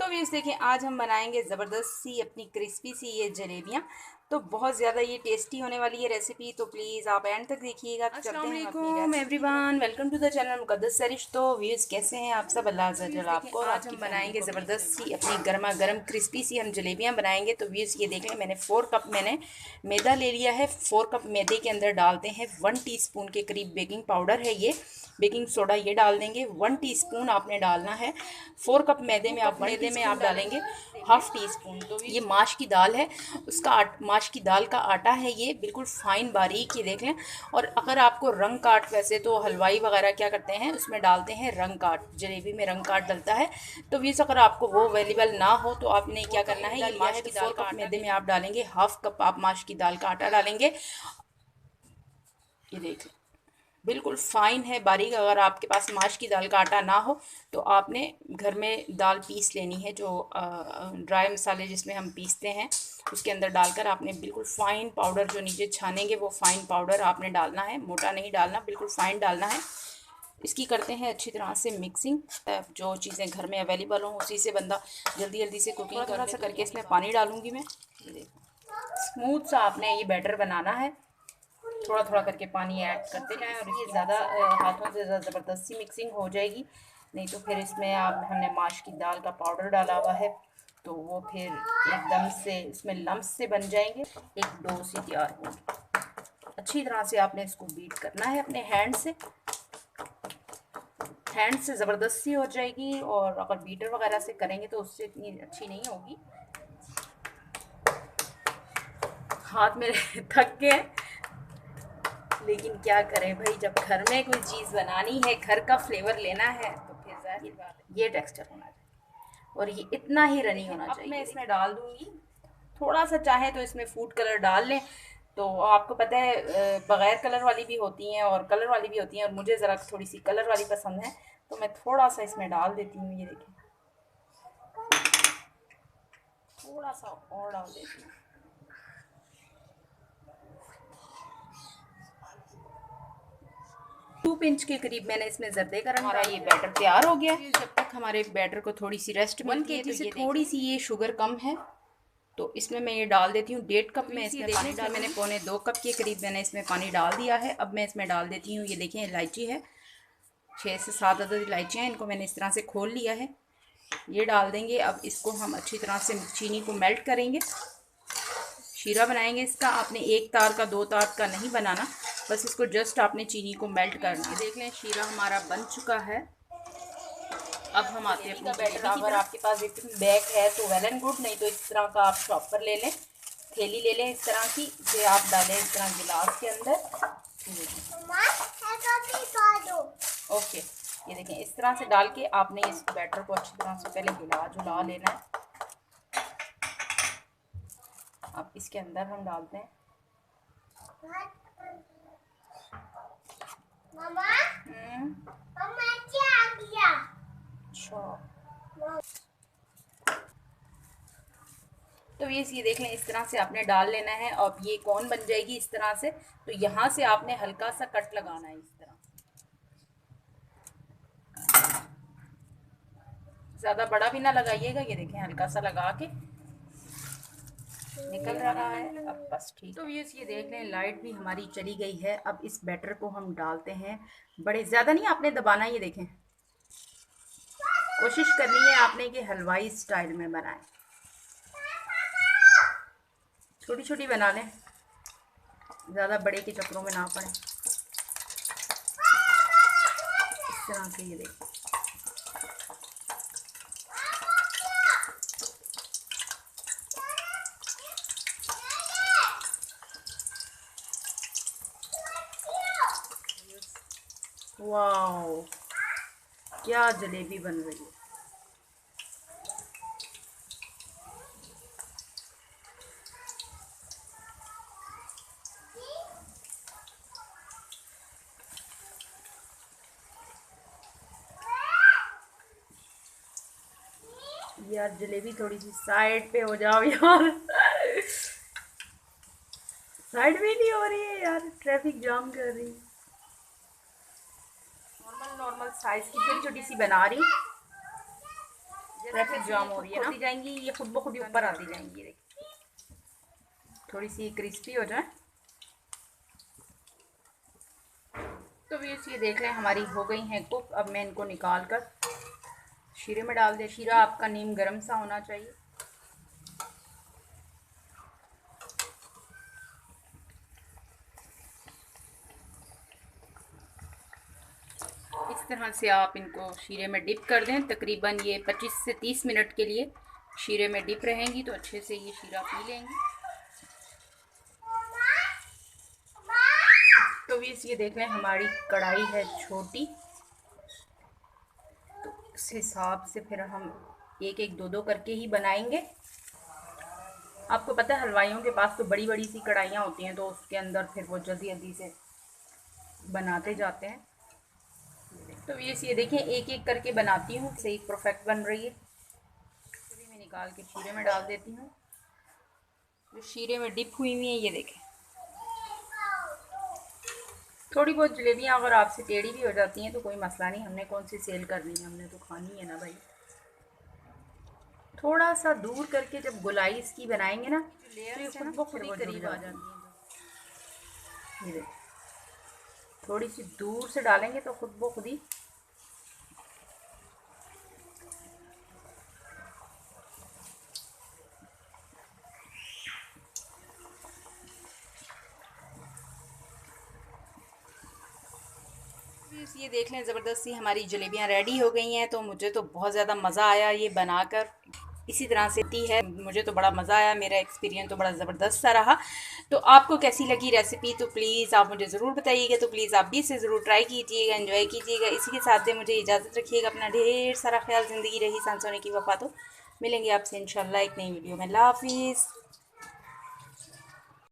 तो व्यूअर्स देखिए, आज हम बनाएंगे ज़बरदस्त सी अपनी क्रिस्पी सी ये जलेबियाँ। तो बहुत ज़्यादा ये टेस्टी होने वाली है रेसिपी, तो प्लीज़ आप एंड तक देखिएगा। तो चलते हैं अपनी recipe everyone, welcome to the channel Muqaddas Sarish. तो व्यूअर्स कैसे हैं आप सब? अल्लाह अज़्ज़ल आपको और आज हम बनाएंगे ज़बरदस्त सी अपनी गर्मा गर्म क्रिस्पी सी हम जलेबियाँ बनाएंगे। तो व्यूअर्स ये देख लें, मैंने 4 कप मैंने मैदा ले लिया है। 4 कप मैदे के अंदर डालते हैं 1 टीस्पून के करीब बेकिंग पाउडर है, ये बेकिंग सोडा ये डाल देंगे 1 टीस्पून आपने डालना है। 4 कप मैदे में आप डालेंगे हाफ टी स्पून। तो ये माश की दाल है, उसका माश की दाल का आटा है, ये बिल्कुल फाइन बारीक ये देख लें। और अगर आपको रंग काट, वैसे तो हलवाई वगैरह क्या करते हैं उसमें डालते हैं रंग काट, जलेबी में रंग काट डलता है। तो वीस अगर आपको वो अवेलेबल ना हो तो आपने क्या करना है, ये माश की दाल का मैदे में आप डालेंगे हाफ कप आप माश की दाल का आटा डालेंगे। ये देख लें बिल्कुल फ़ाइन है बारीक। अगर आपके पास माश की दाल का आटा ना हो तो आपने घर में दाल पीस लेनी है, जो ड्राई मसाले जिसमें हम पीसते हैं उसके अंदर डालकर आपने बिल्कुल फ़ाइन पाउडर, जो नीचे छानेंगे वो फ़ाइन पाउडर आपने डालना है, मोटा नहीं डालना, बिल्कुल फ़ाइन डालना है। इसकी करते हैं अच्छी तरह से मिक्सिंग। जो चीज़ें घर में अवेलेबल हों उसी से बंदा जल्दी जल्दी से कुकिंग थोड़ा सा करके इसमें पानी डालूँगी मैं। ये देखो स्मूथ सा आपने ये बैटर बनाना है, थोड़ा थोड़ा करके पानी ऐड करते जाएं और ये ज़्यादा हाथों से ज़बरदस्ती मिक्सिंग हो जाएगी, नहीं तो फिर इसमें आप हमने माश की दाल का पाउडर डाला हुआ है तो वो फिर एकदम से इसमें लम्स से बन जाएंगे, एक डो सी तैयार होगी। अच्छी तरह से आपने इसको बीट करना है अपने हैंड से ज़बरदस्ती हो जाएगी, और अगर बीटर वगैरह से करेंगे तो उससे इतनी अच्छी नहीं होगी। हाथ मेरे थक गए, लेकिन क्या करें भाई, जब घर में कोई चीज़ बनानी है, घर का फ्लेवर लेना है, तो फिर जाहिर बात है ये टेक्सचर होना चाहिए और ये इतना ही रनी होना चाहिए। अब मैं इसमें डाल दूंगी थोड़ा सा, चाहे तो इसमें फूड कलर डाल लें, तो आपको पता है बग़ैर कलर वाली भी होती हैं और कलर वाली भी होती हैं, और मुझे ज़रा थोड़ी सी कलर वाली पसंद है तो मैं थोड़ा सा इसमें डाल देती हूँ। ये देखिए थोड़ा सा और डाल देती हूँ। 2 पिंच के करीब मैंने इसमें जर्दे का रंग। हमारा ये बैटर तैयार हो गया। जब तक हमारे बैटर को थोड़ी सी रेस्ट मिलती है, तो ये थोड़ी सी ये शुगर कम है, तो इसमें मैं ये डाल देती हूँ 1.5 कप में इसमें पानी डाल, मैंने 1.25 कप के करीब मैंने इसमें पानी डाल दिया है। अब मैं इसमें डाल देती हूँ, ये देखें इलायची है, 6 से 7 अदद इलायचियाँ, इनको मैंने इस तरह से खोल लिया है, ये डाल देंगे। अब इसको हम अच्छी तरह से चीनी को मेल्ट करेंगे, शीरा बनाएंगे इसका। आपने एक तार का 2 तार का नहीं बनाना, बस इसको जस्ट आपने चीनी को मेल्ट करना है। देख लें शीरा हमारा बन चुका है। अब हम आते हैं अपनी बैटर। अगर आपके पास विपिंग बैग है तो वेल एंड गुड, नहीं तो इस तरह का आप शॉपर ले लें, थैली ले लें इस तरह की, जो आप डालें इस तरह गिलास के अंदर। ओके, ये देखें इस तरह से डाल के आपने इस बैटर को अच्छी तरह से पहले हिला जुला लेना है। अब इसके अंदर हम डालते हैं मम्मा क्या आ गया। अच्छा तो ये देख लें इस तरह से आपने डाल लेना है। अब ये कौन बन जाएगी इस तरह से, तो यहाँ से आपने हल्का सा कट लगाना है, इस तरह ज़्यादा बड़ा भी ना लगाइएगा। ये देखें हल्का सा लगा के निकल रहा है, अब बस ठीक। तो ये देख लें लाइट भी हमारी चली गई है। अब इस बैटर को हम डालते हैं, बड़े ज़्यादा नहीं आपने दबाना, ये देखें कोशिश करनी है आपने कि हलवाई स्टाइल में बनाएं, छोटी छोटी बना लें, ज़्यादा बड़े के चक्करों में ना पड़े। इस तरह से ये देखें वाओ क्या जलेबी बन रही है। यार जलेबी थोड़ी सी साइड पे हो जाओ यार साइड में नहीं हो रही है यार, ट्रैफिक जाम कर रही है। नॉर्मल साइज की छोटी छोटी सी बना रही, ट्रैफिक जाम हो रही है ना, जाएंगी ये खुद ब खुद ऊपर आती जाएंगी। देखिए थोड़ी सी क्रिस्पी हो जाए तो व्यूअर्स ये देख लें हमारी हो गई हैं कुक। अब मैं इनको निकाल कर शीरे में डाल दे। शीरा आपका नीम गर्म सा होना चाहिए। इस तरह से आप इनको शीरे में डिप कर दें। तकरीबन ये 25 से 30 मिनट के लिए शीरे में डिप रहेंगी तो अच्छे से ये शीरा पी लेंगी। तो ये देख लें हमारी कढ़ाई है छोटी, तो इस हिसाब से फिर हम एक एक दो दो करके ही बनाएंगे। आपको पता है हलवाइयों के पास तो बड़ी बड़ी सी कढ़ाइयाँ होती हैं, तो उसके अंदर फिर वो जल्दी जल्दी से बनाते जाते हैं। तो ये देखिए एक एक करके बनाती हूँ, सही परफेक्ट बन रही है। तो मैं निकाल के शीरे में डाल देती हूँ। जो शीरे में डिप हुई हुई है ये देखें। थोड़ी बहुत जलेबियाँ अगर आपसे टेढ़ी भी हो जाती हैं तो कोई मसला नहीं, हमने कौन सी सेल करनी है, हमने तो खानी है ना भाई। थोड़ा सा दूर करके जब गोलाई इसकी बनाएंगे ना तो ये खुद ब खुद ही करीब आ जाती है। ये देखिए थोड़ी सी दूर से डालेंगे तो खुद ब खुद ही ये देख लें ज़बरदस्ती हमारी जलेबियाँ रेडी हो गई हैं। तो मुझे तो बहुत ज़्यादा मज़ा आया ये बनाकर। इसी तरह से ती है, मुझे तो बड़ा मज़ा आया, मेरा एक्सपीरियंस तो बड़ा ज़बरदस्त सा रहा। तो आपको कैसी लगी रेसिपी तो प्लीज़ आप मुझे ज़रूर बताइएगा। तो प्लीज़ आप भी इसे ज़रूर ट्राई कीजिएगा, एंजॉय कीजिएगा। इसी के साथ दे मुझे इजाज़त रखिएगा। अपना ढेर सारा ख्याल। ज़िंदगी रही सांस होने की वफ़ा। तो मिलेंगे आपसे इंशाल्लाह एक नई वीडियो में। अल्लाह हाफिज़।